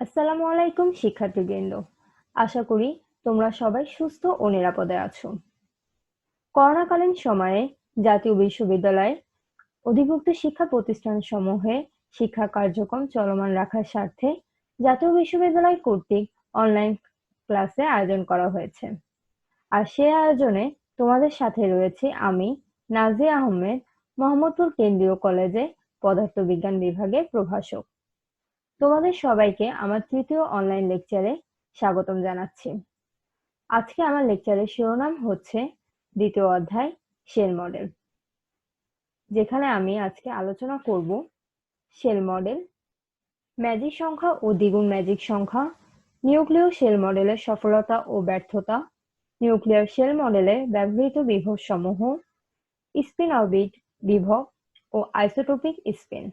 আসসালামু আলাইকুম শিক্ষার্থীবৃন্দ। আশা করি তোমরা সবাই সুস্থ ও নিরাপদে আছো। করোনাকালীন সময়ে জাতীয় বিশ্ববিদ্যালয়ে অধিভুক্ত শিক্ষা প্রতিষ্ঠানসমূহে শিক্ষা কার্যক্রম চলমান রাখার স্বার্থে জাতীয় বিশ্ববিদ্যালয় কর্তৃক অনলাইন ক্লাসের আয়োজন করা হয়েছে। আর সে আয়োজনে তোমাদের সাথে রয়েছি আমি, নাজিয়া আহমেদ, মোহাম্মদপুর কেন্দ্রীয় কলেজে পদার্থবিজ্ঞান বিভাগের প্রভাষক। তোমাদের সবাইকে আমার তৃতীয় অনলাইন লেকচারে স্বাগতম জানাচ্ছি। আজকে আমার লেকচারের শিরোনাম হচ্ছে দ্বিতীয় অধ্যায় শেল মডেল, যেখানে আমি আজকে আলোচনা করব শেল মডেল, ম্যাজিক সংখ্যা ও দ্বিগুণ ম্যাজিক সংখ্যা, নিউক্লিয় শেল মডেলের সফলতা ও ব্যর্থতা, নিউক্লিয়ার শেল মডেলে ব্যবহৃত বিভব সমূহ, স্পিন অরবিট বিভব ও আইসোটোপিক স্পিন।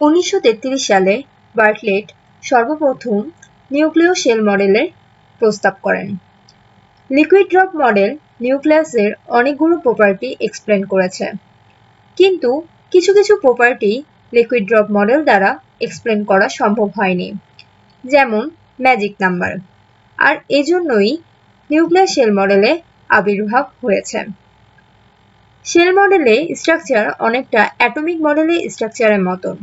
1933 সালে বার্টলেট সর্বপ্রথম নিউক্লিয় শেল মডেলের প্রস্তাব করেন। লিকুইড ড্রপ মডেল নিউক্লিয়াসের অনেকগুলো প্রপার্টি এক্সপ্লেন করেছে, কিন্তু কিছু কিছু প্রপার্টি লিকুইড ড্রপ মডেল দ্বারা এক্সপ্লেন করা সম্ভব হয়নি, যেমন ম্যাজিক নাম্বার, আর এজন্যই নিউক্লিয়ার শেল মডেলে আবির্ভাব হয়েছে। শেল মডেলে স্ট্রাকচার অনেকটা অ্যাটমিক মডেলের স্ট্রাকচারের মতন।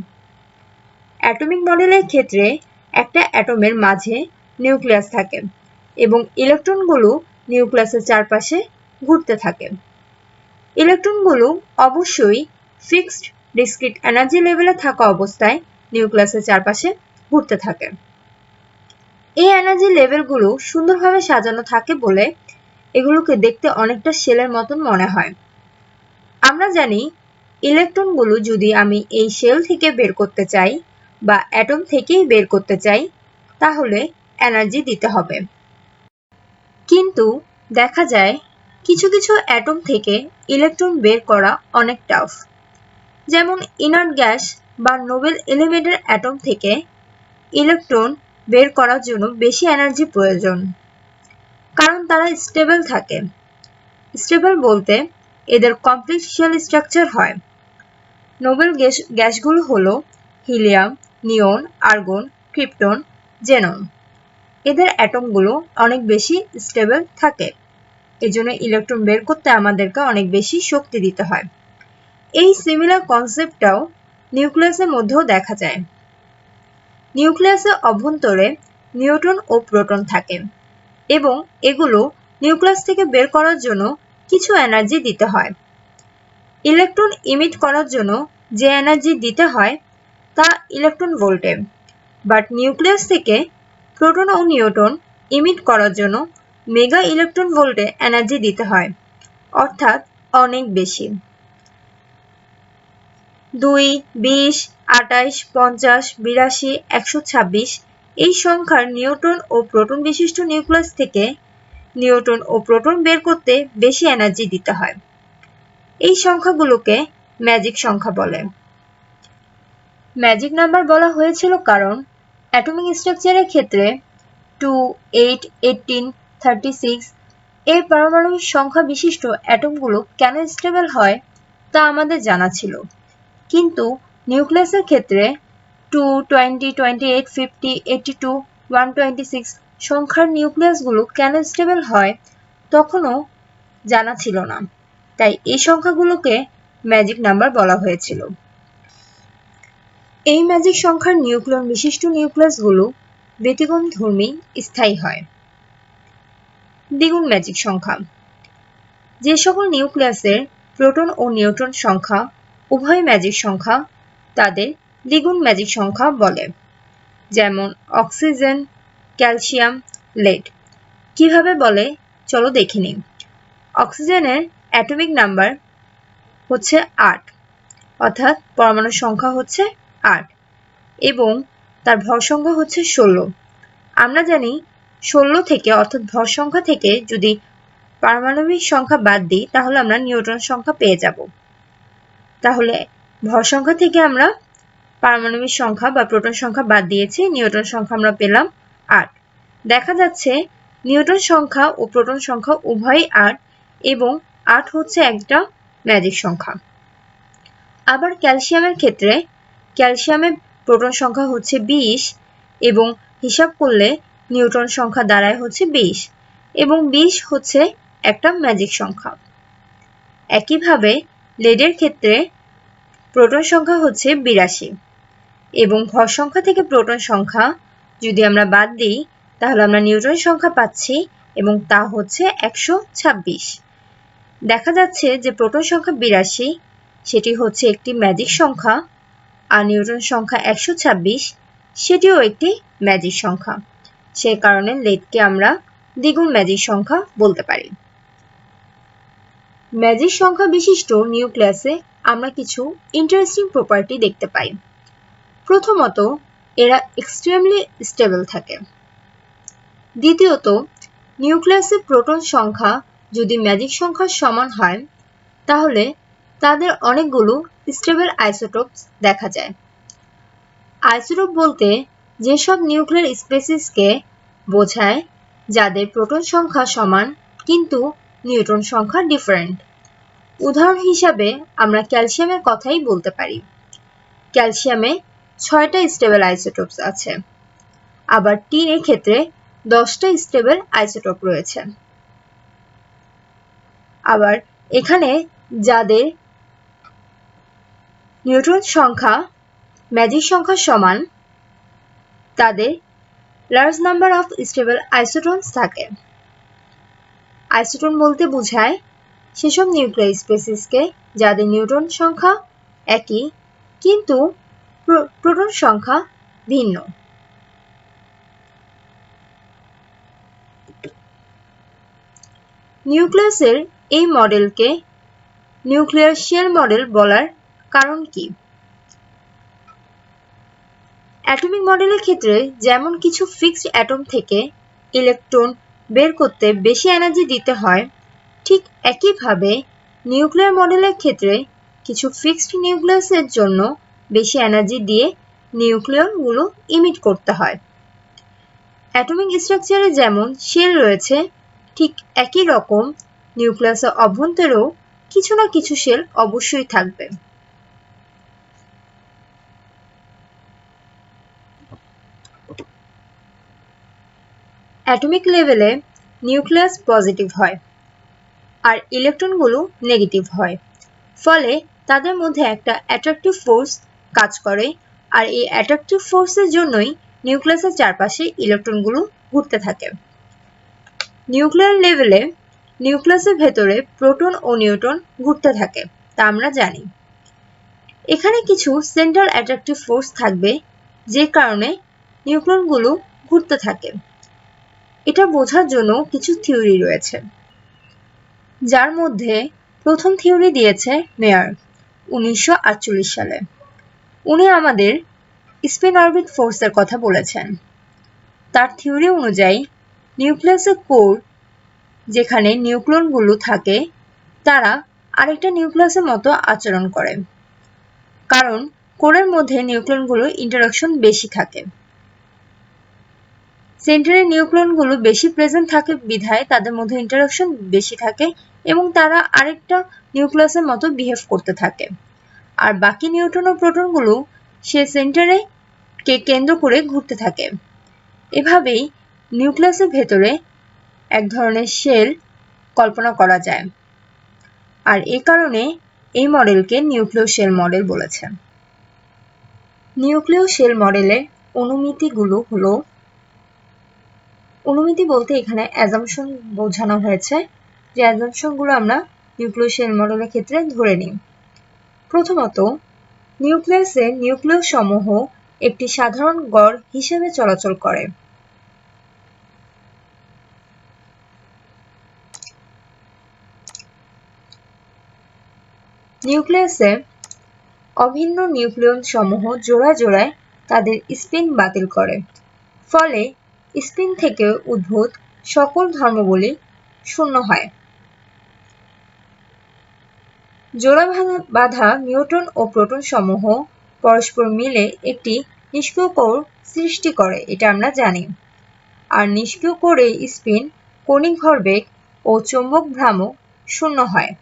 অ্যাটমিক মডেলের ক্ষেত্রে একটা অ্যাটমের মাঝে নিউক্লিয়াস থাকে এবং ইলেকট্রনগুলো নিউক্লিয়াসের চারপাশে ঘুরতে থাকে। ইলেকট্রনগুলো অবশ্যই ফিক্সড ডিসক্রিট এনার্জি লেভেলে থাকা অবস্থায় নিউক্লিয়াসের চারপাশে ঘুরতে থাকে। এই এনার্জি লেভেলগুলো সুন্দরভাবে সাজানো থাকে বলে এগুলোকে দেখতে অনেকটা শেলের মতন মনে হয়। আমরা জানি ইলেকট্রনগুলো যদি আমি এই শেল থেকে বের করতে চাই বা অ্যাটম থেকেই বের করতে চাই, তাহলে এনার্জি দিতে হবে। কিন্তু দেখা যায় কিছু কিছু অ্যাটম থেকে ইলেকট্রন বের করা অনেক টাফ। যেমন ইনার্ট গ্যাস বা নোবেল এলিমেন্টের অ্যাটম থেকে ইলেকট্রন বের করার জন্য বেশি এনার্জি প্রয়োজন, কারণ তারা স্টেবল থাকে। স্টেবল বলতে এদের কমপ্লিট শেল স্ট্রাকচার হয়। নোবেল গ্যাসগুলো হলো হিলিয়াম, নিয়ন, আর্গন, ক্রিপ্টন, জেনন। এদের অ্যাটমগুলো অনেক বেশি স্টেবল থাকে, এজন্য ইলেকট্রন বের করতে আমাদেরকে অনেক বেশি শক্তি দিতে হয়। এই সিমিলার কনসেপ্টটাও নিউক্লিয়াসের মধ্যেও দেখা যায়। নিউক্লিয়াসের অভ্যন্তরে নিউট্রন ও প্রোটন থাকে এবং এগুলো নিউক্লিয়াস থেকে বের করার জন্য কিছু এনার্জি দিতে হয়। ইলেকট্রন ইমিট করার জন্য যে এনার্জি দিতে হয় তা ইলেকট্রন ভোল্টে, বাট নিউক্লিয়াস থেকে প্রোটন ও নিউট্রন ইমিট করার জন্য মেগা ইলেকট্রন ভোল্টে এনার্জি দিতে হয়, অর্থাৎ অনেক বেশি। 2, 20, 28, 50, 82, 126 এই সংখ্যার নিউট্রন ও প্রোটন বিশিষ্ট নিউক্লিয়াস থেকে নিউট্রন ও প্রোটন বের করতে বেশি এনার্জি দিতে হয়। এই সংখ্যাগুলোকে ম্যাজিক সংখ্যা বলে। ম্যাজিক নাম্বার বলা হয়েছিল কারণ অ্যাটমিক স্ট্রাকচারের ক্ষেত্রে 2, 8, 18, 36 এই পারমাণবিক সংখ্যা বিশিষ্ট অ্যাটমগুলো কেন স্টেবল হয় তা আমাদের জানা ছিল, কিন্তু নিউক্লিয়াসের ক্ষেত্রে 2, 20, 28, 50, 82, 126 সংখ্যার নিউক্লিয়াসগুলো কেন স্টেবল হয় তখনও জানা ছিল না, তাই এই সংখ্যাগুলোকে ম্যাজিক নাম্বার বলা হয়েছিল। এই ম্যাজিক সংখ্যার নিউক্লিয়ন বিশিষ্ট নিউক্লিয়াসগুলো ব্যতিক্রমধর্মী স্থায়ী হয়। দ্বিগুণ ম্যাজিক সংখ্যা, যে সকল নিউক্লিয়াসের প্রোটন ও নিউট্রন সংখ্যা উভয় ম্যাজিক সংখ্যা তাদের দ্বিগুণ ম্যাজিক সংখ্যা বলে, যেমন অক্সিজেন, ক্যালসিয়াম, লেড। কিভাবে বলে চলো দেখে নিই। অক্সিজেনের অ্যাটমিক নাম্বার হচ্ছে 8, অর্থাৎ পরমাণুর সংখ্যা হচ্ছে 8 এবং তার ভর সংখ্যা হচ্ছে 16। আমরা জানি 16 থেকে অর্থাৎ ভর সংখ্যা থেকে যদি পারমাণবিক সংখ্যা বাদ দিই তাহলে আমরা নিউট্রন সংখ্যা পেয়ে যাব। তাহলে ভর সংখ্যা থেকে আমরা পারমাণবিক সংখ্যা বা প্রোটন সংখ্যা বাদ দিয়েছি, নিউট্রন সংখ্যা আমরা পেলাম 8। দেখা যাচ্ছে নিউট্রন সংখ্যা ও প্রোটন সংখ্যা উভয়ই 8 এবং 8 হচ্ছে একটা ম্যাজিক সংখ্যা। আবার ক্যালসিয়ামের ক্ষেত্রে ক্যালসিয়ামের প্রোটন সংখ্যা হচ্ছে 20 এবং হিসাব করলে নিউট্রন সংখ্যা দাঁড়ায় হচ্ছে 20 এবং 20 হচ্ছে একটা ম্যাজিক সংখ্যা। একইভাবে লেডের ক্ষেত্রে প্রোটন সংখ্যা হচ্ছে 82 এবং ভর সংখ্যা থেকে প্রোটন সংখ্যা যদি আমরা বাদ দিই তাহলে আমরা নিউট্রন সংখ্যা পাচ্ছি এবং তা হচ্ছে 126। দেখা যাচ্ছে যে প্রোটন সংখ্যা 82 সেটি হচ্ছে একটি ম্যাজিক সংখ্যা আর নিউট্রন সংখ্যা 126 সেটিও একটি ম্যাজিক সংখ্যা। সে কারণে লেডকে আমরা দ্বিগুণ ম্যাজিক সংখ্যা বলতে পারি। ম্যাজিক সংখ্যা বিশিষ্ট নিউক্লিয়াসে আমরা কিছু ইন্টারেস্টিং প্রপার্টি দেখতে পাই। প্রথমত, এরা এক্সট্রিমলি স্টেবল থাকে। দ্বিতীয়ত, নিউক্লিয়াসে প্রোটন সংখ্যা যদি ম্যাজিক সংখ্যার সমান হয় তাহলে তাদের অনেকগুলো স্টেবল আইসোটোপস দেখা যায়। আইসোটোপ বলতে যেসব নিউক্লিয়ার স্পেসিসকে বোঝায় যাদের প্রোটন সংখ্যা সমান কিন্তু নিউট্রন সংখ্যা ডিফারেন্ট। উদাহরণ হিসাবে আমরা ক্যালসিয়ামের কথাই বলতে পারি। ক্যালসিয়ামে 6টা স্টেবল আইসোটোপস আছে, আবার টিনের ক্ষেত্রে 10টা স্টেবল আইসোটোপ রয়েছে। আবার এখানে যাদের নিউট্রন সংখ্যা ম্যাজিক সংখ্যার সমান তাদের লার্জ নাম্বার অফ স্টেবল আইসোটোনস থাকে। আইসোটোন বলতে বোঝায় সেসব নিউক্লিয়ার স্পেসিসকে যাদের নিউট্রন সংখ্যা একই কিন্তু প্রোটন সংখ্যা ভিন্ন। নিউক্লিয়াসের এই মডেলকে নিউক্লিয়ার শেল মডেল বলার কারণ কি? অ্যাটমিক মডেলের ক্ষেত্রে যেমন কিছু ফিক্সড অ্যাটম থেকে ইলেকট্রন বের করতে বেশি এনার্জি দিতে হয়, ঠিক একইভাবে নিউক্লিয়ার মডেলের ক্ষেত্রে কিছু ফিক্সড নিউক্লিয়াসের জন্য বেশি এনার্জি দিয়ে নিউক্লিয়নগুলো ইমিট করতে হয়। অ্যাটমিক স্ট্রাকচারে যেমন শেল রয়েছে ঠিক একই রকম নিউক্লিয়াসের অভ্যন্তরেও কিছু না কিছু শেল অবশ্যই থাকবে। অ্যাটমিক লেভেলে নিউক্লিয়াস পজিটিভ হয় আর ইলেকট্রনগুলো নেগেটিভ হয়, ফলে তাদের মধ্যে একটা অ্যাট্রাকটিভ ফোর্স কাজ করে আর এই অ্যাট্রাকটিভ ফোর্সের জন্যই নিউক্লিয়াসের চারপাশে ইলেকট্রনগুলো ঘুরতে থাকে। নিউক্লিয়ার লেভেলে নিউক্লিয়াসের ভেতরে প্রোটন ও নিউট্রন ঘুরতে থাকে তা আমরা জানি। এখানে কিছু সেন্ট্রাল অ্যাট্রাকটিভ ফোর্স থাকবে যে কারণে নিউক্লিয়নগুলো ঘুরতে থাকে। এটা বোঝার জন্য কিছু থিওরি রয়েছে, যার মধ্যে প্রথম থিওরি দিয়েছে মেয়ার 1948 সালে। উনি আমাদের স্পিন অরবিট ফোর্সের কথা বলেছেন। তার থিওরি অনুযায়ী নিউক্লিয়াসের কোর যেখানে নিউক্লিয়নগুলো থাকে তারা আরেকটা নিউক্লিয়াসের মতো আচরণ করে, কারণ কোরের মধ্যে নিউক্লিয়নগুলো ইন্টারঅ্যাকশন বেশি থাকে। সেন্টারে নিউক্লিয়নগুলো বেশি প্রেজেন্ট থাকে বিধায় তাদের মধ্যে ইন্টারঅ্যাকশন বেশি থাকে এবং তারা আরেকটা নিউক্লিয়াসের মতো বিহেভ করতে থাকে। আর বাকি নিউট্রন ও প্রোটনগুলো সে সেন্টারে কে কেন্দ্র করে ঘুরতে থাকে। এভাবেই নিউক্লিয়াসের ভেতরে এক ধরনের শেল কল্পনা করা যায়, আর এ কারণে এই মডেলকে নিউক্লিয় শেল মডেল বলেছে। নিউক্লিয় শেল মডেলের অনুমিতিগুলো হলো, অনুমিতি বলতে এখানে অ্যাজাম্পশন বোঝানো হয়েছে, যে অ্যাজাম্পশনগুলো আমরা নিউক্লিয় শেল মডেলের ক্ষেত্রে ধরে নিই। প্রথমত, নিউক্লিয়াসে নিউক্লিয় সমূহ একটি সাধারণ গড় হিসেবে চলাচল করে। নিউক্লিয়াসে অভিন্ন নিউক্লিয়ন সমূহ জোড়ায় জোড়ায় তাদের স্পিন বাতিল করে, ফলে স্পিন থেকে উদ্ভূত সকল ধর্মবলী শূন্য হয়। জোড়া বাঁধা নিউট্রন ও প্রোটন সমূহ পরস্পর মিলে একটি নিষ্ক্রিয় কোর সৃষ্টি করে, এটা আমরা জানি। আর নিষ্ক্রিয় কোরে স্পিন, কৌণিক ভরবেগ ও চৌম্বক ভ্রামক শূন্য হয়।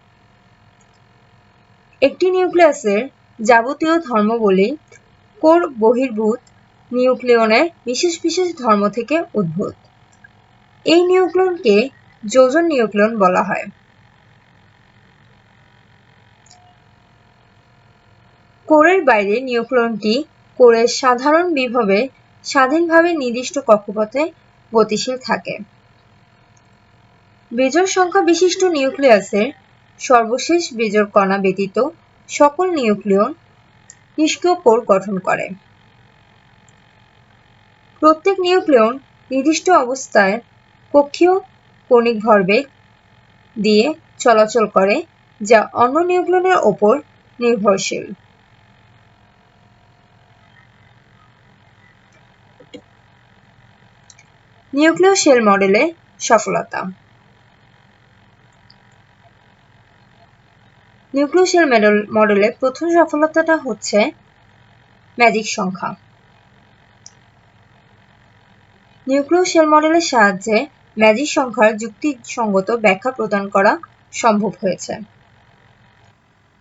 একটি নিউক্লিয়াসের যাবতীয় ধর্মবলী কোর বহির্ভূত নিউক্লিয়নের বিশেষ বিশেষ ধর্ম থেকে উদ্ভূত। এই নিউক্লিয়নকে যোজন নিউক্লিয়ন বলা হয়। কোরের বাইরে নিউক্লিয়নটি কোরের সাধারণ বিভবে স্বাধীনভাবে নির্দিষ্ট কক্ষপথে গতিশীল থাকে। বিজোড় সংখ্যা বিশিষ্ট নিউক্লিয়াসের সর্বশেষ বিজোড় কণা ব্যতীত সকল নিউক্লিয়ন নিষ্ক্রিয় কোর গঠন করে। প্রত্যেক নিউক্লিয়ন নির্দিষ্ট অবস্থায় কক্ষীয় কণিক ভরবেগ দিয়ে চলাচল করে, যা অন্য নিউক্লিয়নের ওপর নির্ভরশীল। নিউক্লিয় শেল মডেলে সফলতা। নিউক্লিয় শেল মডেলে প্রথম সফলতাটা হচ্ছে ম্যাজিক সংখ্যা। নিউক্লিয় শেল মডেলের সাহায্যে ম্যাজিক সংখ্যার যুক্তিসঙ্গত ব্যাখ্যা প্রদান করা সম্ভব হয়েছে।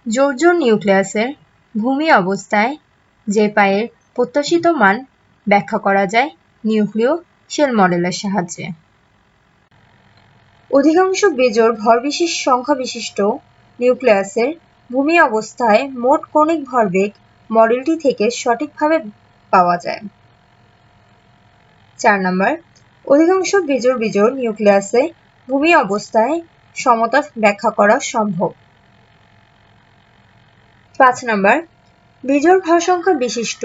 জোড় জোড় নিউক্লিয়াসের ভূমি অবস্থায় যে পায়ের প্রত্যাশিত মান ব্যাখ্যা করা যায় নিউক্লিয় শেল মডেলের সাহায্যে। অধিকাংশ বেজোড় ভরবিশেষ সংখ্যা বিশিষ্ট নিউক্লিয়াসের ভূমি অবস্থায় মোট কণিক ভরবেগ মডেলটি থেকে সঠিকভাবে পাওয়া যায়। 4 নম্বর, অধিকাংশ বেজোড় বিজোড় নিউক্লিয়াসে ভূমি অবস্থায় সমতা ব্যাখ্যা করা সম্ভব। 5 নম্বর, বিজোড় ভরসংখ্যা বিশিষ্ট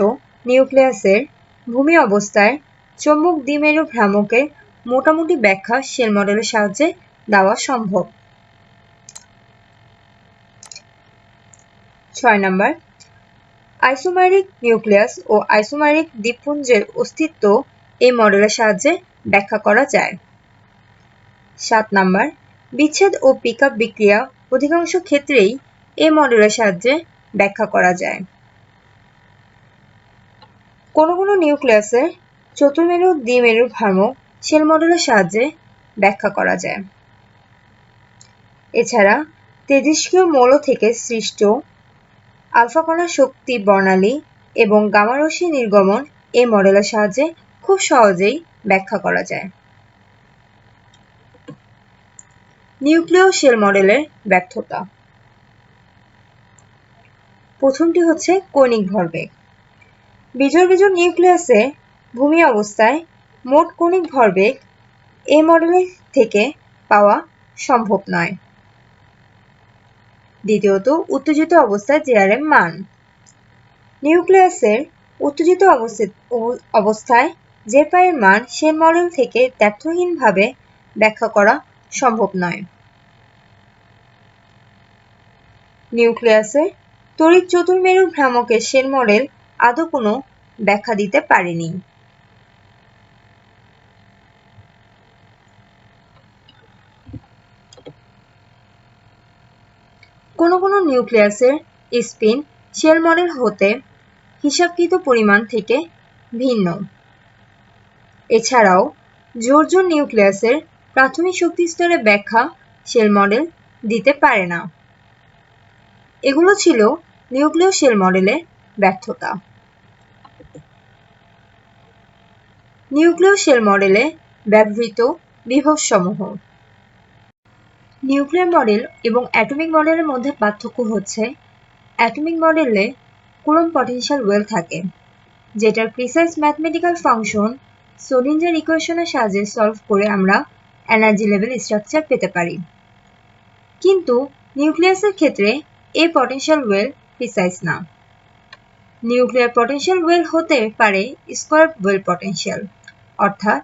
নিউক্লিয়াসের ভূমি অবস্থায় চৌম্বক দ্বিমেরু ভ্রামকের মোটামুটি ব্যাখ্যা শেল মডেলের সাহায্যে দেওয়া সম্ভব। 6 নম্বর, আইসোমেরিক নিউক্লিয়াস ও আইসোমেরিক দ্বীপপুঞ্জের অস্তিত্ব এই মডেলের সাহায্যে ব্যাখ্যা করা যায়। 7 নম্বর, বিচ্ছেদ ও পিকআপ বিক্রিয়া অধিকাংশ ক্ষেত্রেই এই মডেলের সাহায্যে ব্যাখ্যা করা যায়। কোনো কোনো নিউক্লিয়াসের চতুর্মেরু দ্বিমেরু ভ্রামক শেল মডেলের সাহায্যে ব্যাখ্যা করা যায়। এছাড়া তেজস্ক্রিয় মৌল থেকে সৃষ্ট আলফা কণার শক্তি বর্ণালী এবং গামা রশ্মি নির্গমন এই মডেলের সাহায্যে খুব সহজেই ব্যাখ্যা করা যায়। নিউক্লিয় শেল মডেলের ব্যর্থতা। প্রথমটি হচ্ছে কৌণিক ভরবেগ। বিজোড় বিজোড় নিউক্লিয়াসে ভূমি অবস্থায় মোট কৌণিক ভরবেগ এই মডেলের থেকে পাওয়া সম্ভব নয়। দ্বিতীয়ত, উত্তেজিত অবস্থায় জেআরএম মান। নিউক্লিয়াসের উত্তেজিত অবস্থায় যে পায়ের মান শেল মডেল থেকে দ্ব্যর্থহীনভাবে ব্যাখ্যা করা সম্ভব নয়। নিউক্লিয়াসের তড়িৎ চতুর্মেরু ভ্রামকের শেল মডেল আদৌ কোনো ব্যাখ্যা দিতে পারেনি। কোনো কোনো নিউক্লিয়াসের স্পিন শেল মডেল হতে হিসাবকৃত পরিমাণ থেকে ভিন্ন। এছাড়াও জোড় জোড় নিউক্লিয়াসের প্রাথমিক শক্তি স্তরের ব্যাখ্যা শেল মডেল দিতে পারে না। এগুলো ছিল নিউক্লিয় শেল মডেলের ব্যর্থতা। নিউক্লিয় শেল মডেলে ব্যবহৃত বিভবসমূহ। নিউক্লিয়ার মডেল এবং অ্যাটমিক মডেলের মধ্যে পার্থক্য হচ্ছে অ্যাটমিক মডেলে কুলম্ব পটেনশিয়াল ওয়েল থাকে, যেটার প্রিসাইজ ম্যাথমেটিক্যাল ফাংশন সোলিঞ্জার ইকুয়েশনের সাহায্যে সলভ করে আমরা এনার্জি লেভেল স্ট্রাকচার পেতে পারি। কিন্তু নিউক্লিয়াসের ক্ষেত্রে এই পটেনশিয়াল ওয়েল প্রিসাইজ না। নিউক্লিয়ার পটেনশিয়াল ওয়েল হতে পারে স্কয়ার ওয়েল পটেনশিয়াল, অর্থাৎ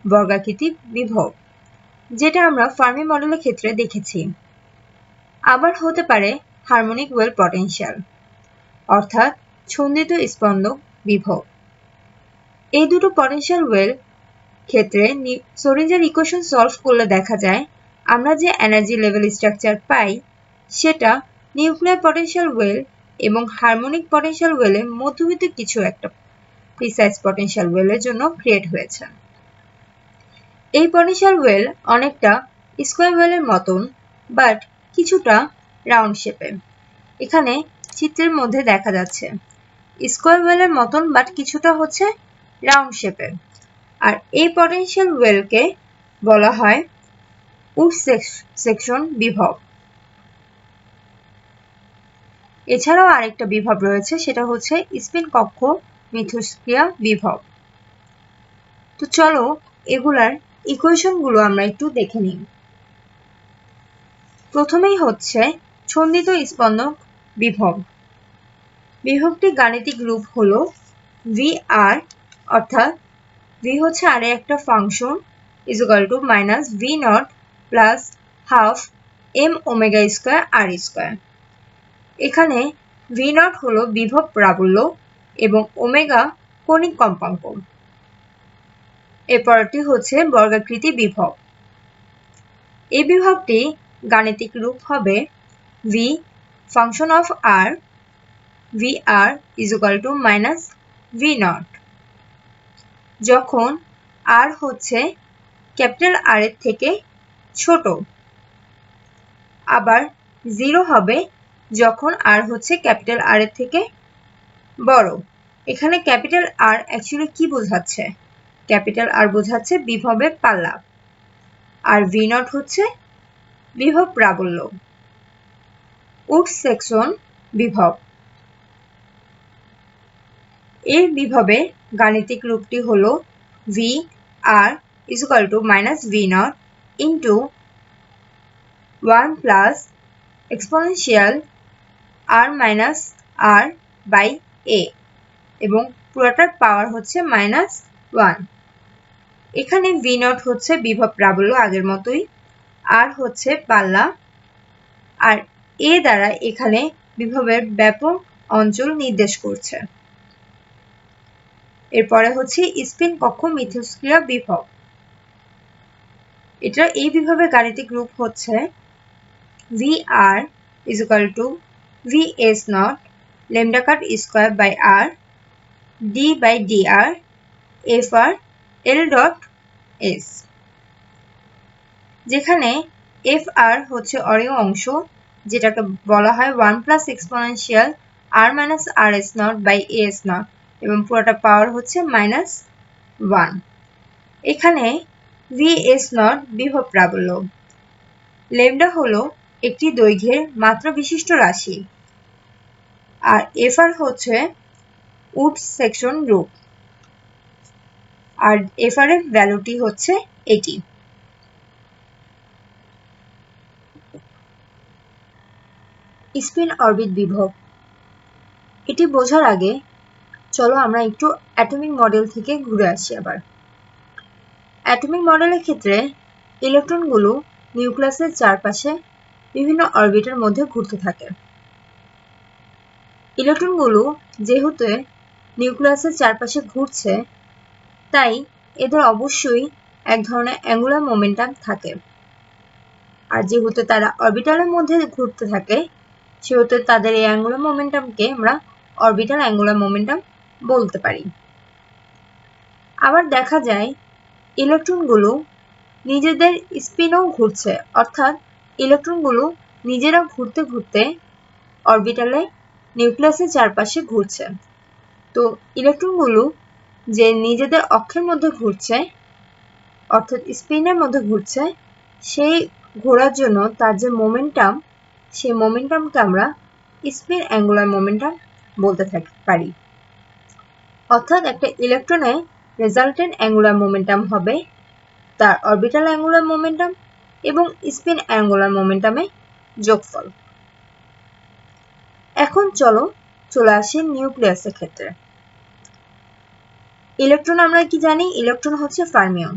বর্গাকৃতি বিভব, যেটা আমরা ফার্মি মডেলের ক্ষেত্রে দেখেছি। আবার হতে পারে হারমোনিক ওয়েল পটেনশিয়াল, অর্থাৎ ছন্দিত স্পন্দক বিভব। এই দুটো পটেনশিয়াল ওয়েল ক্ষেত্রে সোলিঞ্জার ইকুয়েশন সলভ করলে দেখা যায় আমরা যে এনার্জি লেভেল স্ট্রাকচার পাই সেটা নিউক্লিয়ার পটেনশিয়াল ওয়েল এবং হারমোনিক পটেনশিয়াল ওয়েলের মধ্যবর্তী কিছু একটা প্রিসাইজ পটেনশিয়াল ওয়েলের জন্য ক্রিয়েট হয়েছে। এই পটেনশিয়াল ওয়েল অনেকটা স্কয়ার ওয়েলের মতন, বাট কিছুটা রাউন্ড শেপে। এখানে চিত্রের মধ্যে দেখা যাচ্ছে। স্কোয়ার ওয়েলের মতন বাট কিছুটা হচ্ছে রাউন্ড শেপের। আর এই পটেনশিয়াল ওয়েলকে বলা হয় উড সেকশন বিভব। এছাড়াও আরেকটা বিভব রয়েছে, সেটা হচ্ছে স্পিন কক্ষ মিথস্ক্রিয়া বিভব। তো চলো এগুলার ইকুয়েশনগুলো আমরা একটু দেখে নিই। প্রথমেই হচ্ছে ছন্দিত স্পন্দক বিভব। বিভবটির গাণিতিক রূপ হলো ভি আর, অর্থাৎ ভি হচ্ছে আর এর একটা function is equal to minus V naught plus half M omega square R square. এখানে ভি নট হলো বিভব প্রাবল্য এবং ওমেগা কৌণিক কম্পাঙ্ক। এরপরটি হচ্ছে বর্গাকৃতি বিভব। এই বিভবটি গাণিতিক রূপ হবে V function of R, V R is equal to minus V naught, যখন আর হচ্ছে ক্যাপিটাল আর এর থেকে ছোট। আবার 0 হবে যখন আর হচ্ছে ক্যাপিটাল আর এর থেকে বড়। এখানে ক্যাপিটাল আর অ্যাকচুয়ালি কি বোঝাচ্ছে? ক্যাপিটাল আর বোঝাচ্ছে বিভবের পাল্লা, আর ভি নট হচ্ছে বিভব প্রাবল্য। উড সেকশন বিভব। এর বিভবের গাণিতিক রূপটি হলো V R is equal to minus V naught into 1 plus exponential R minus R by A, এবং পুরোটার পাওয়ার হচ্ছে মাইনাস 1। এখানে ভি নট হচ্ছে বিভব প্রাবল্য আগের মতোই, আর হচ্ছে পাল্লা, আর এ দ্বারা এখানে বিভবের ব্যাপক অঞ্চল নির্দেশ করছে। এরপরে হচ্ছে স্পিন কক্ষ মিথস্ক্রিয়া বিভব। এটা এই বিভবের গাণিতিক রূপ হচ্ছে V R is equal to V S naught lambda cut square by R D by D R F R L dot S, যেখানে এফ আর হচ্ছে অরীয় অংশ, যেটাকে বলা হয় 1 plus exponential R minus R S naught by A S naught, এবং পুরোটা পাওয়ার হচ্ছে মাইনাস 1। এখানে ভি এস নট বিভব প্রাবল্য। ল্যামডা হলো একটি দৈর্ঘ্যের মাত্রা বিশিষ্ট রাশি, আর এফ আর হচ্ছে উড সেকশন রূপ, আর এফ আর এর ভ্যালুটি হচ্ছে এটি। স্পিন অরবিট বিভব। এটি বোঝার আগে চলো আমরা একটু অ্যাটমিক মডেল থেকে ঘুরে আসি আবার। অ্যাটমিক মডেলের ক্ষেত্রে ইলেকট্রনগুলো নিউক্লিয়াসের চারপাশে বিভিন্ন অরবিটের মধ্যে ঘুরতে থাকে। ইলেকট্রনগুলো যেহেতু নিউক্লিয়াসের চারপাশে ঘুরছে, তাই এদের অবশ্যই এক ধরনের অ্যাঙ্গুলার মোমেন্টাম থাকে। আর যেহেতু তারা অরবিটালের মধ্যে ঘুরতে থাকে, সেহেতু তাদের এই অ্যাঙ্গুলার মোমেন্টামকে আমরা অরবিটাল অ্যাঙ্গুলার মোমেন্টাম বলতে পারি। আবার দেখা যায় ইলেকট্রনগুলো নিজেদের স্পিনেও ঘুরছে, অর্থাৎ ইলেকট্রনগুলো নিজেরা ঘুরতে ঘুরতে অরবিটালে নিউক্লিয়াসের চারপাশে ঘুরছে। তো ইলেকট্রনগুলো যে নিজেদের অক্ষের মধ্যে ঘুরছে, অর্থাৎ স্পিনের মধ্যে ঘুরছে, সেই ঘোরার জন্য তার যে মোমেন্টাম, সেই মোমেন্টামকে আমরা স্পিন অ্যাঙ্গুলার মোমেন্টাম বলতে পারি। অর্থাৎ একটা ইলেকট্রনের রেজাল্টেন্ট অ্যাঙ্গুলার মোমেন্টাম হবে তার অরবিটাল অ্যাঙ্গুলার মোমেন্টাম এবং স্পিন অ্যাঙ্গুলার মোমেন্টামের যোগফল। এখন চলে আসি নিউক্লিয়াসের ক্ষেত্রে। ইলেকট্রন আমরা কি জানি? ইলেকট্রন হচ্ছে ফার্মিয়ন,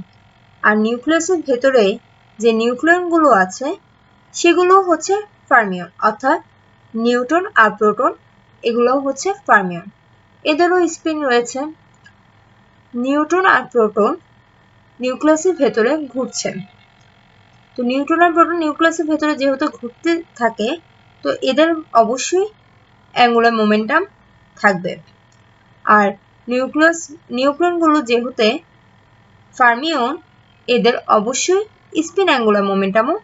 আর নিউক্লিয়াসের ভেতরে যে নিউক্লিয়নগুলো আছে সেগুলো হচ্ছে ফার্মিয়ন, অর্থাৎ নিউট্রন আর প্রোটন এগুলো হচ্ছে ফার্মিয়ন। এদেরও স্পিন রয়েছে। নিউট্রন আর প্রোটন নিউক্লিয়াসের ভেতরে ঘুরছে। তো নিউট্রন আর প্রোটন নিউক্লিয়াসের ভেতরে যেহেতু ঘুরতে থাকে, তো এদের অবশ্যই অ্যাঙ্গুলার মোমেন্টাম থাকবে। আর নিউক্লিয়নগুলো যেহেতু ফার্মিয়ন, এদের অবশ্যই স্পিন অ্যাঙ্গুলার মোমেন্টামও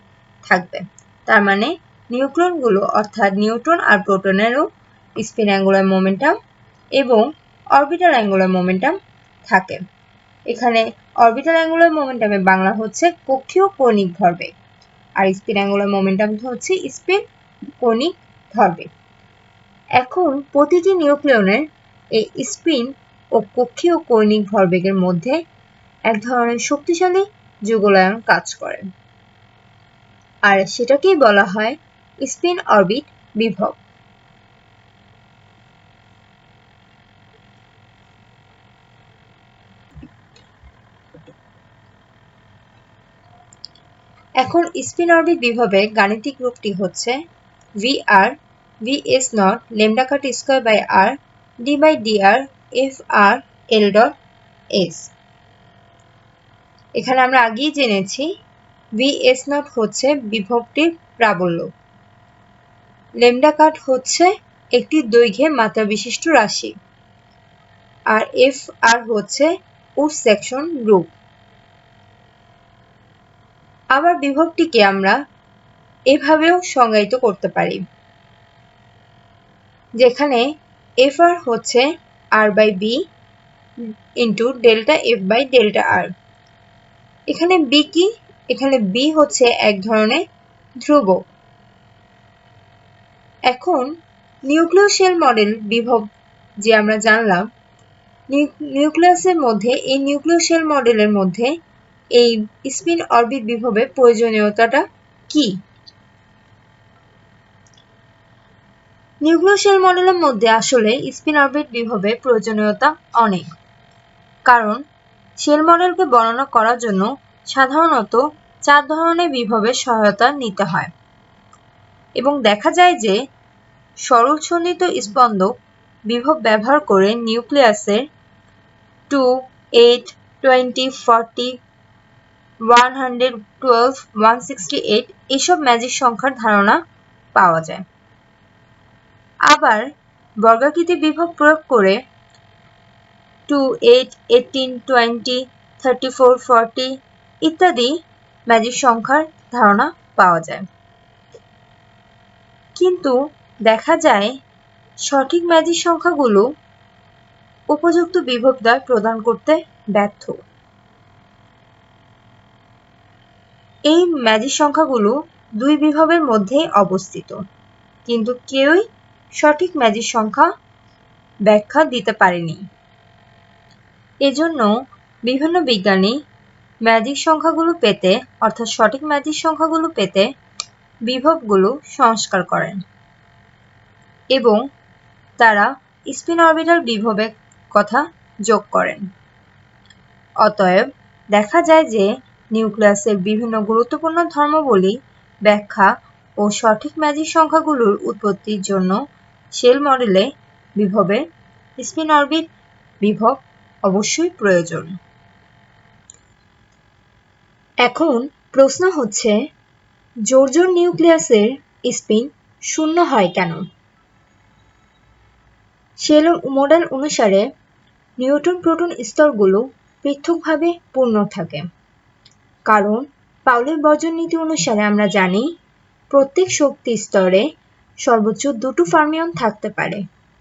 থাকবে। তার মানে নিউক্লিয়নগুলো অর্থাৎ নিউট্রন আর প্রোটনেরও স্পিন অ্যাঙ্গুলার মোমেন্টাম এবং অরবিটাল অ্যাঙ্গুলার মোমেন্টাম থাকে। এখানে অরবিটাল অ্যাঙ্গুলার মোমেন্টামে বাংলা হচ্ছে কক্ষীয় কৌণিক ভরবেগ, আর স্পিন অ্যাঙ্গুলার মোমেন্টাম হচ্ছে স্পিন কৌণিক ভরবেগ। এখন প্রতিটি নিউক্লিয়নের এই স্পিন ও কক্ষীয় কৌণিক ভরবেগের মধ্যে এক ধরনের শক্তিশালী যুগলায়ন কাজ করে, আর সেটাকেই বলা হয় স্পিন অরবিট বিভব। এখন স্পিন অরবিট বিভবের গাণিতিক রূপটি হচ্ছে VR VS not lambda cut square by R d by dr FR L dot S। এখানে আমরা আগেই জেনেছি VS নট হচ্ছে বিভবটির প্রাবল্য, ল্যামডা কাট হচ্ছে একটি দৈর্ঘ্যে মাত্রা বিশিষ্ট রাশি, আর FR হচ্ছে উড সেকশন গ্রুপ। আবার বিভবটিকে আমরা এভাবেও সংজ্ঞায়িত করতে পারি, যেখানে FR হচ্ছে R by B into delta F by delta R। এখানে B কি? এখানে B হচ্ছে এক ধরনের ধ্রুবক। এখন নিউক্লিয় শেল মডেল বিভব যে আমরা জানলাম, নিউক্লিয়াসের মধ্যে এই নিউক্লিয় শেল মডেলের মধ্যে এই স্পিন অরবিট বিভবের প্রয়োজনীয়তাটা কি? নিউক্লিয় শেল মডেলের মধ্যে আসলে স্পিন অরবিট বিভবের প্রয়োজনীয়তা অনেক, কারণ শেল মডেলকে বর্ণনা করার জন্য সাধারণত 4 ধরনের বিভবের সহায়তা নিতে হয়, এবং দেখা যায় যে সরল সন্নিহিত স্পন্দক বিভব ব্যবহার করে নিউক্লিয়াসের 2, 8, 20, 40, 112, 168 এইসব ম্যাজিক সংখ্যার ধারণা পাওয়া যায়। আবার বর্গাকৃতি বিভব প্রয়োগ করে 2, 8, 18, 20, 34, 40 ইত্যাদি ম্যাজিক সংখ্যার ধারণা পাওয়া যায়। কিন্তু দেখা যায় সঠিক ম্যাজিক সংখ্যাগুলো উপযুক্ত বিভব দ্বয় প্রদান করতে ব্যর্থ। এই ম্যাজিক সংখ্যাগুলো দুই বিভবের মধ্যে অবস্থিত, কিন্তু কেউই সঠিক ম্যাজিক সংখ্যা ব্যাখ্যা দিতে পারেনি। এজন্য বিভিন্ন বিজ্ঞানী ম্যাজিক সংখ্যাগুলো পেতে, অর্থাৎ সঠিক ম্যাজিক সংখ্যাগুলো পেতে বিভবগুলো সংস্কার করেন, এবং তারা স্পিন অরবিটাল বিভবের কথা যোগ করেন। অতএব দেখা যায় যে নিউক্লিয়াসের বিভিন্ন গুরুত্বপূর্ণ ধর্মাবলী ব্যাখ্যা ও সঠিক ম্যাজিক সংখ্যাগুলোর উৎপত্তির জন্য শেল মডেলে বিভবের স্পিন অরবিট বিভব অবশ্যই প্রয়োজন। এখন প্রশ্ন হচ্ছে, জোড় জোড় নিউক্লিয়াসের স্পিন শূন্য হয় কেন? শেল মডেল অনুসারে নিউট্রন প্রোটন স্তরগুলো পৃথকভাবে পূর্ণ থাকে, কারণ পাউলির বর্জন নীতি অনুসারে আমরা জানি প্রত্যেক শক্তি স্তরে সর্বোচ্চ দুটো ফার্মিয়ন থাকতে পারে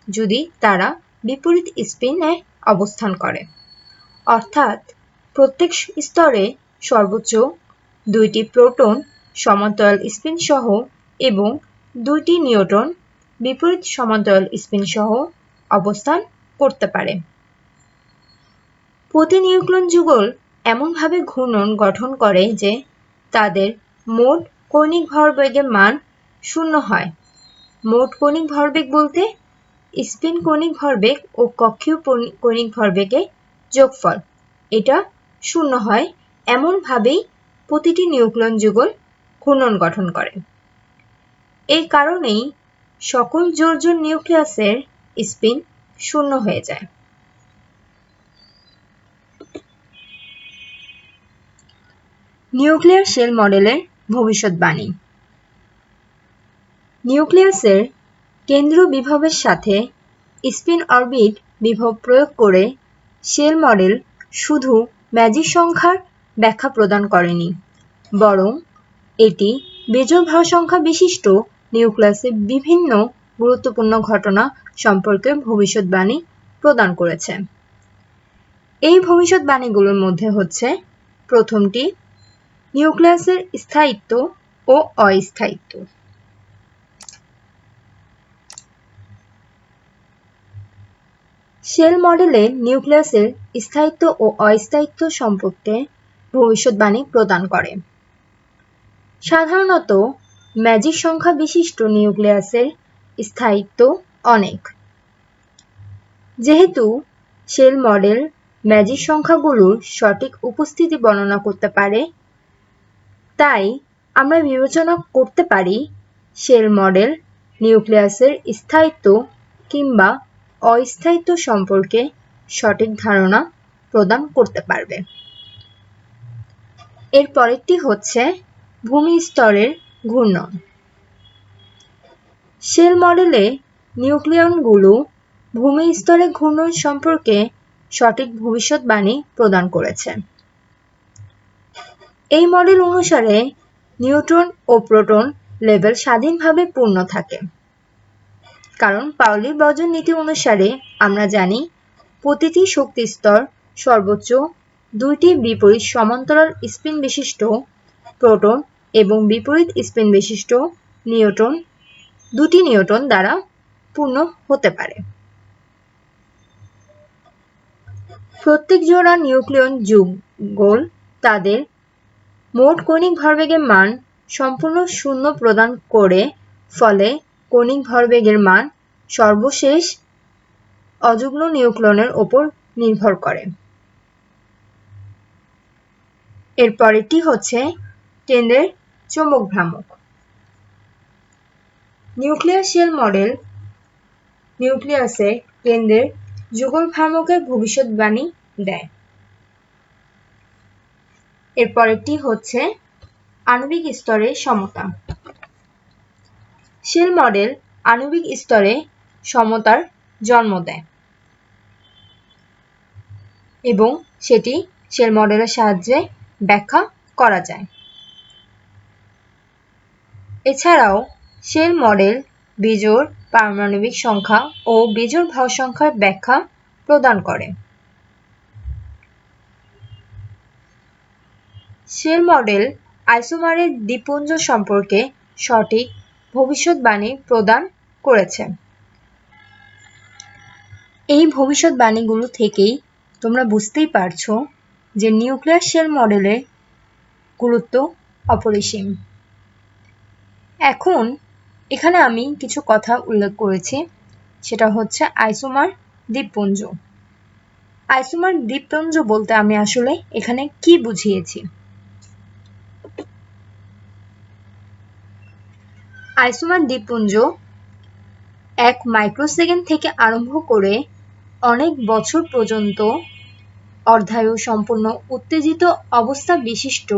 যদি তারা বিপরীত স্পিনে অবস্থান করে, অর্থাৎ প্রত্যেক স্তরে সর্বোচ্চ 2টি প্রোটন সমান্তরাল স্পিন সহ এবং 2টি নিউট্রন বিপরীত সমান্তরাল স্পিন সহ অবস্থান করতে পারে। প্রতি নিউক্লিয়ন যুগল এমনভাবে ঘূর্ণন গঠন করে যে তাদের মোট কৌণিক ভরবেগের মান শূন্য হয়। মোট কৌণিক ভরবেগ বলতে স্পিন কৌণিক ভরবেগ ও কক্ষীয় কৌণিক ভরবেগের যোগফল, এটা শূন্য হয়। এমনভাবেই প্রতিটি নিউক্লিয়ন যুগল ঘূর্ণন গঠন করে। এই কারণেই সকল জোড় জোড় নিউক্লিয়াসের স্পিন শূন্য হয়ে যায়। নিউক্লিয়ার শেল মডেলের ভবিষ্যৎবাণী। নিউক্লিয়াসের কেন্দ্র বিভবের সাথে স্পিন অরবিট বিভব প্রয়োগ করে শেল মডেল শুধু ম্যাজিক সংখ্যার ব্যাখ্যা প্রদান করেনি, বরং এটি বেজোড় ভর সংখ্যা বিশিষ্ট নিউক্লিয়াসের বিভিন্ন গুরুত্বপূর্ণ ঘটনা সম্পর্কে ভবিষ্যৎবাণী প্রদান করেছে। এই ভবিষ্যৎবাণীগুলোর মধ্যে হচ্ছে প্রথমটি নিউক্লিয়াসের স্থায়িত্ব ও অস্থায়িত্ব। শেল মডেলে নিউক্লিয়াসের স্থায়িত্ব ও অস্থায়িত্ব সম্পর্কে ভবিষ্যৎবাণী প্রদান করে। সাধারণত ম্যাজিক সংখ্যা বিশিষ্ট নিউক্লিয়াসের স্থায়িত্ব অনেক। যেহেতু শেল মডেল ম্যাজিক সংখ্যাগুলোর সঠিক উপস্থিতি বর্ণনা করতে পারে, তাই আমরা বিবেচনা করতে পারি শেল মডেল নিউক্লিয়াসের স্থায়িত্ব কিংবা অস্থায়িত্ব সম্পর্কে সঠিক ধারণা প্রদান করতে পারবে। এর পরেরটি হচ্ছে ভূমি স্তরের ঘূর্ণন। শেল মডেলে নিউক্লিয়নগুলো ভূমি স্তরে ঘূর্ণন সম্পর্কে সঠিক ভবিষ্যৎবাণী প্রদান করেছে। এই মডেল অনুসারে নিউট্রন ও প্রোটন লেভেল স্বাধীনভাবে পূর্ণ থাকে। কারণ পাউলির বর্জন নীতি অনুসারে আমরা জানি প্রতিটি শক্তি স্তর সর্বোচ্চ দুইটি বিপরীত সমান্তরাল স্পিন বিশিষ্ট প্রোটন এবং বিপরীত স্পিন বিশিষ্ট দুটি নিউট্রন দ্বারা পূর্ণ হতে পারে। প্রত্যেক জোড়া নিউক্লিয়ন যুগল তাদের মোট কৌণিক ভরবেগের মান সম্পূর্ণ শূন্য প্রদান করে, ফলে কৌণিক ভরবেগের মান সর্বশেষ অযুগ্ম নিউক্লিয়নের উপর নির্ভর করে। এর পরেরটি হচ্ছে কেন্দ্রের চৌম্বক ভ্রামক। নিউক্লিয়ার শেল মডেল নিউক্লিয়াসে কেন্দ্রের যুগল ভ্রামকের ভবিষ্যৎবাণী দেয়। এর পরেরটি হচ্ছে আণবিক স্তরের সমতা। শেল মডেল আণবিক স্তরে সমতার জন্ম দেয় এবং সেটি শেল মডেলের সাহায্যে ব্যাখ্যা করা যায়। এছাড়াও শেল মডেল বিজোড় পারমাণবিক সংখ্যা ও বিজোড় ভর সংখ্যার ব্যাখ্যা প্রদান করে। শেল মডেল আইসোমারের দ্বিপুঞ্জ সম্পর্কে সঠিক ভবিষ্যৎবাণী প্রদান করেছে। এই ভবিষ্যৎবাণীগুলো থেকেই তোমরা বুঝতেই পারছো যে নিউক্লিয়ার শেল মডেলের গুরুত্ব অপরিসীম। এখন এখানে আমি কিছু কথা উল্লেখ করেছি, সেটা হচ্ছে আইসোমার দ্বীপপুঞ্জ। আইসোমার দ্বীপপুঞ্জ বলতে আমি আসলে এখানে কি বুঝিয়েছি? আইসোমার দ্বীপপুঞ্জ 1 মাইক্রোসেকেন্ড থেকে আরম্ভ করে অনেক বছর পর্যন্ত অর্ধায়ু সম্পূর্ণ উত্তেজিত অবস্থা বিশিষ্ট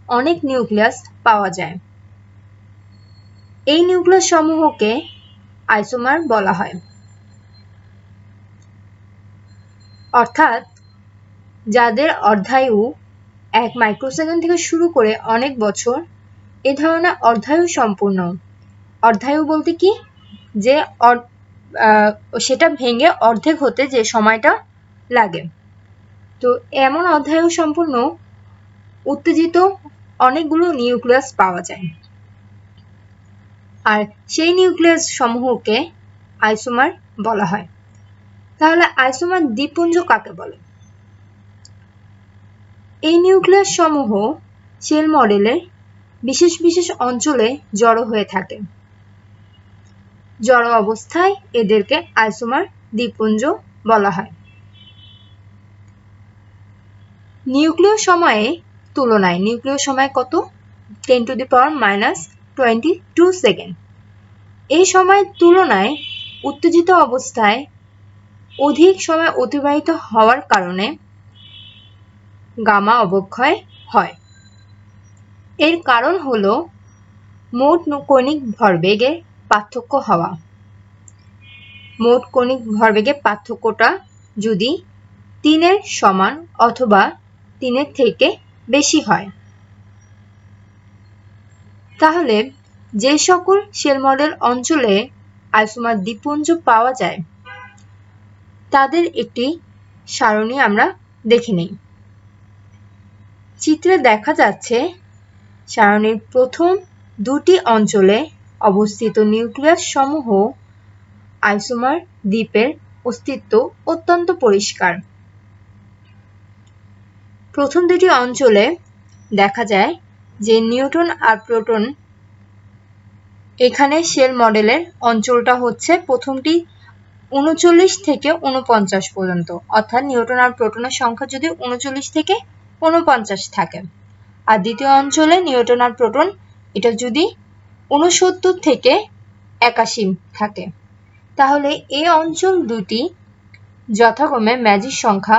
অনেক নিউক্লিয়াস পাওয়া যায়। এই নিউক্লিয়াস সমূহকে আইসোমার বলা হয়। অর্থাৎ যাদের অর্ধায়ু 1 মাইক্রোসেকেন্ড থেকে শুরু করে অনেক বছর, এ ধরনের অর্ধায়ু সম্পূর্ণ। অর্ধায়ু বলতে কি, যে সেটা ভেঙে অর্ধেক হতে যে সময়টা লাগে, তো এমন অর্ধায়ু সম্পূর্ণ উত্তেজিত অনেকগুলো নিউক্লিয়াস পাওয়া যায়। আর সেই নিউক্লিয়াস সমূহকে আইসোমার বলা হয়। তাহলে আইসোমার দ্বীপপুঞ্জ কাকে বলে? এই নিউক্লিয়াস সমূহ শেল মডেলের বিশেষ বিশেষ অঞ্চলে জড়ো হয়ে থাকে। জড়ো অবস্থায় এদেরকে আইসোমার দ্বীপপুঞ্জ বলা হয়। নিউক্লিয় সময়ে তুলনায় নিউক্লিয় সময় কত? 10⁻⁻22 সেকেন্ড। এই সময়ের তুলনায় উত্তেজিত অবস্থায় অধিক সময় অতিবাহিত হওয়ার কারণে গামা অবক্ষয় হয়। এর কারণ হলো মোট কৌণিক ভরবেগের পার্থক্য হওয়া। মোট কৌণিক ভরবেগের পার্থক্যটা যদি 3 এর সমান অথবা 3 এর থেকে বেশি হয়, তাহলে যে সকল শেল মডেল অঞ্চলে আইসোমার দ্বিপুঞ্জ পাওয়া যায় তাদের একটি সারণী আমরা দেখে নিই। চিত্রে দেখা যাচ্ছে সারণীর প্রথম দুটি অঞ্চলে অবস্থিত নিউক্লিয়াস সমূহ আইসোমার দ্বীপের অস্তিত্ব অত্যন্ত পরিষ্কার। প্রথম দুটি অঞ্চলে দেখা যায় যে নিউট্রন আর প্রোটন, এখানে শেল মডেলের অঞ্চলটা হচ্ছে প্রথমটি ৩৯ থেকে ৪৯ পর্যন্ত, অর্থাৎ নিউট্রন আর প্রোটনের সংখ্যা যদি ৩৯ থেকে ৪৯ থাকে, আর দ্বিতীয় অঞ্চলে নিউট্রন আর প্রোটন এটা যদি ৬৯ থেকে ৮১ থাকে, তাহলে এই অঞ্চল দুটি যথাক্রমে ম্যাজিক সংখ্যা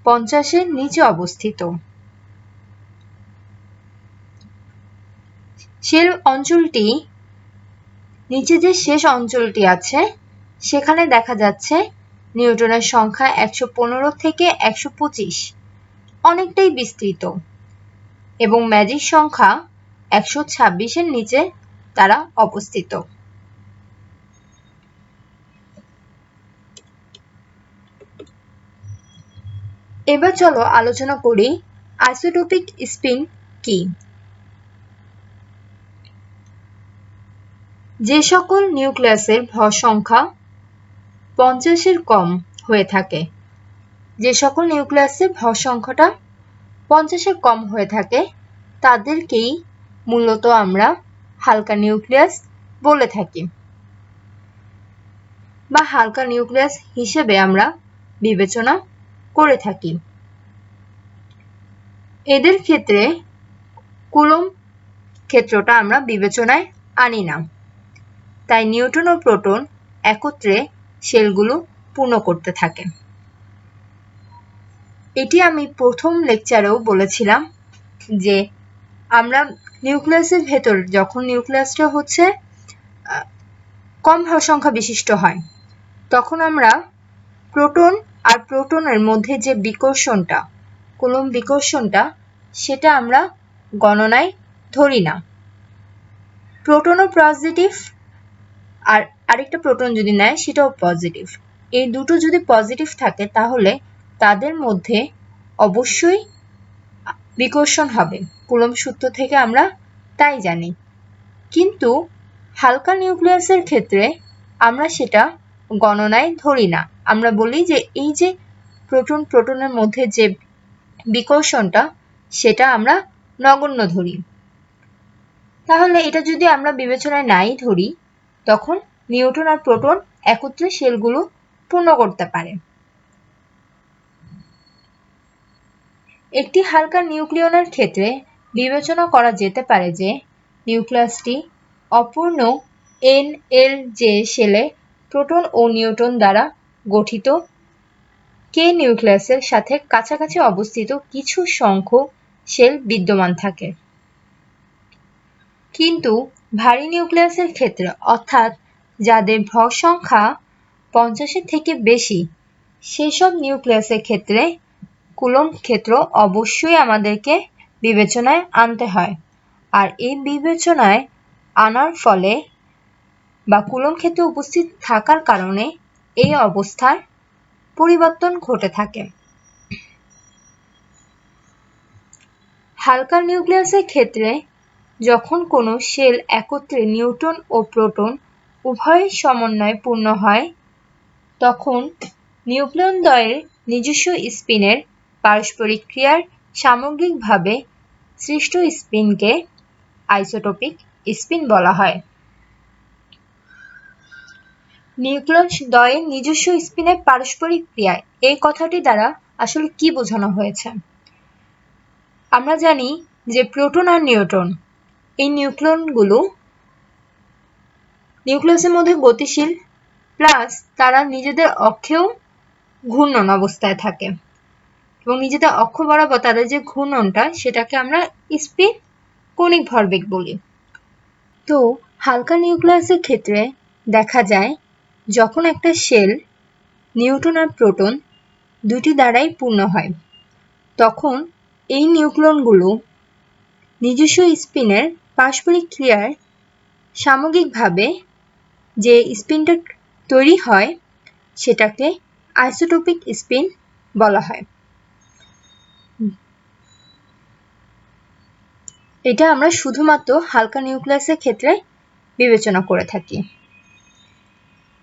৫০-এর নিচে অবস্থিত। শেল অঞ্চলটি নিচে যে শেষ অঞ্চলটি আছে সেখানে দেখা যাচ্ছে নিউট্রনের সংখ্যা ১১৫ থেকে ১২৫, অনেকটাই বিস্তৃত, এবং ম্যাজিক সংখ্যা ১২৬-এর নিচে তারা অবস্থিত। এবার চলো আলোচনা করি আইসোটোপিক স্পিন কি। যে সকল নিউক্লিয়াসের ভর সংখ্যা ৫০-এর কম হয়ে থাকে, যে সকল নিউক্লিয়াসের ভর সংখ্যাটা ৫০-এর কম হয়ে থাকে তাদেরকেই মূলত আমরা হালকা নিউক্লিয়াস বলে থাকি, বা হালকা নিউক্লিয়াস হিসেবে আমরা বিবেচনা করে থাকি। এদের ক্ষেত্রে কুলম্ব ক্ষেত্রটা আমরা বিবেচনায় আনি না, তাই নিউট্রন ও প্রোটন একত্রে শেলগুলো পূর্ণ করতে থাকে। এটি আমি প্রথম লেকচারেও বলেছিলাম যে আমরা নিউক্লিয়াসের ভেতর যখন নিউক্লিয়াসটা হচ্ছে কম ভর সংখ্যা বিশিষ্ট হয়, তখন আমরা প্রোটন আর প্রোটনের মধ্যে যে বিকর্ষণটা, কুলম্ব বিকর্ষণটা, সেটা আমরা গণনায় ধরি না। প্রোটনও পজিটিভ আর আরেকটা প্রোটন যদি নেয় সেটাও পজিটিভ, এই দুটো যদি পজিটিভ থাকে তাহলে তাদের মধ্যে অবশ্যই বিকর্ষণ হবে, কুলম্ব সূত্র থেকে আমরা তাই জানি। কিন্তু হালকা নিউক্লিয়াসের ক্ষেত্রে আমরা সেটা গণনায় ধরি না, আমরা বলি যে এই যে প্রোটন প্রোটনের মধ্যে যে বিকর্ষণটা সেটা আমরা নগণ্য ধরি। তাহলে এটা যদি আমরা বিবেচনায় নাই ধরি, তখন নিউট্রন আর প্রোটন একত্রে শেলগুলো পূর্ণ করতে পারে। একটি হালকা নিউক্লিয়নের ক্ষেত্রে বিবেচনা করা যেতে পারে যে নিউক্লিয়াসটি অপূর্ণ NLJ শেলে প্রোটন ও নিউট্রন দ্বারা গঠিত কে নিউক্লিয়াসের সাথে কাছাকাছি অবস্থিত কিছু সংখ্যক শেল বিদ্যমান থাকে। কিন্তু ভারী নিউক্লিয়াসের ক্ষেত্রে, অর্থাৎ যাদের ভর সংখ্যা ৫০-এর থেকে বেশি, সেসব নিউক্লিয়াসের ক্ষেত্রে কুলম্ব ক্ষেত্র অবশ্যই আমাদেরকে বিবেচনায় আনতে হয়, আর এই বিবেচনায় আনার ফলে বা কুলম্ব ক্ষেত্র উপস্থিত থাকার কারণে এই অবস্থার পরিবর্তন ঘটে থাকে। হালকা নিউক্লিয়াসের ক্ষেত্রে যখন কোনো শেল একত্রে নিউট্রন ও প্রোটন উভয়ের সমন্বয়ে পূর্ণ হয়, তখন নিউক্লিয়নদ্বয়ের নিজস্ব স্পিনের পারস্পরিক ক্রিয়ার সামগ্রিকভাবে সৃষ্ট স্পিনকে আইসোটোপিক স্পিন বলা হয়। নিউক্লিয়নদ্বয়ের নিজস্ব স্পিনের পারস্পরিক ক্রিয়া, এই কথাটি দ্বারা আসলে কি বোঝানো হয়েছে? আমরা জানি যে প্রোটন আর নিউট্রন, এই নিউক্লিয়নগুলো নিউক্লিয়াসের মধ্যে গতিশীল, প্লাস তারা নিজেদের অক্ষেও ঘূর্ণন অবস্থায় থাকে, এবং নিজেদের অক্ষ বরাবর তাদের যে ঘূর্ণনটা সেটাকে আমরা স্পিন কৌণিক ভরবেগ বলি। তো হালকা নিউক্লিয়াসের ক্ষেত্রে দেখা যায় যখন একটা শেল নিউট্রন আর প্রোটন দুটি দ্বারাই পূর্ণ হয়, তখন এই নিউক্লিয়নগুলো নিজস্ব স্পিনের পারস্পরিক ক্রিয়ার সামগ্রিকভাবে যে স্পিনটা তৈরি হয় সেটাকে আইসোটোপিক স্পিন বলা হয়। এটা আমরা শুধুমাত্র হালকা নিউক্লিয়াসের ক্ষেত্রে বিবেচনা করে থাকি।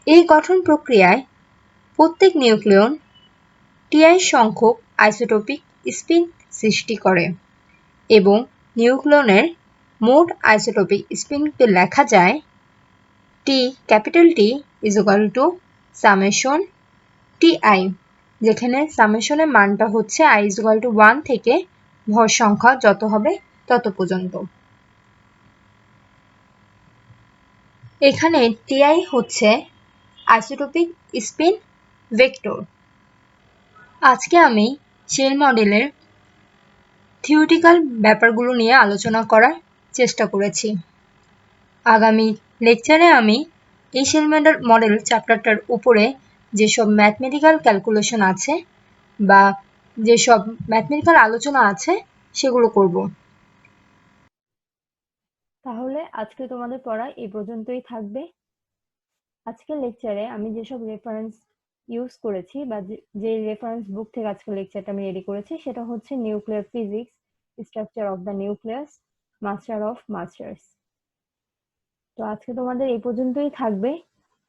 এই গঠন প্রক্রিয়ায় প্রত্যেক নিউক্লিয়ন টিআই সংখ্যক আইসোটোপিক স্পিন সৃষ্টি করে এবং নিউক্লিয়নের মোট আইসোটোপিক স্পিনকে লেখা যায় T = সামেশন TI, যেখানে সামেশনের মানটা হচ্ছে I = 1 থেকে ভর সংখ্যা যত হবে তত পর্যন্ত। এখানে TI হচ্ছে আইসোটোপিক স্পিন ভেক্টর। আজকে আমি শেল মডেলের থিওরিটিক্যাল ব্যাপারগুলো নিয়ে আলোচনা করার চেষ্টা করেছি। আগামী লেকচারে আমি এই শেল মডেল চ্যাপ্টারটার উপরে যেসব ম্যাথমেটিক্যাল ক্যালকুলেশন আছে বা যেসব ম্যাথমেটিক্যাল আলোচনা আছে সেগুলো করব। তাহলে আজকে তোমাদের পড়া এই পর্যন্তই থাকবে। আজকের লেকচারে আমি যেসব রেফারেন্স ইউজ করেছি বা যে রেফারেন্স বুক থেকে আজকের লেকচারটা আমি রেডি করেছি সেটা হচ্ছে nuclear physics, structure of the nucleus, master of masters. তো আজকে তোমাদের এই পর্যন্তই থাকবে।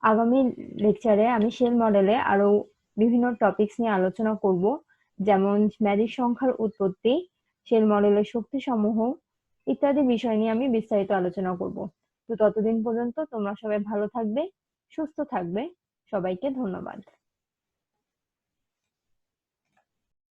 আগামী লেকচারে আমি শেল মডেলে আরো বিভিন্ন টপিকস নিয়ে আলোচনা করব, যেমন ম্যাজিক সংখ্যার উৎপত্তি, শেল মডেলের শক্তিসমূহ ইত্যাদি বিষয় নিয়ে আমি বিস্তারিত আলোচনা করব। তো ততদিন পর্যন্ত তোমরা সবাই ভালো থাকবে, সুস্থ থাকবে। সবাইকে ধন্যবাদ।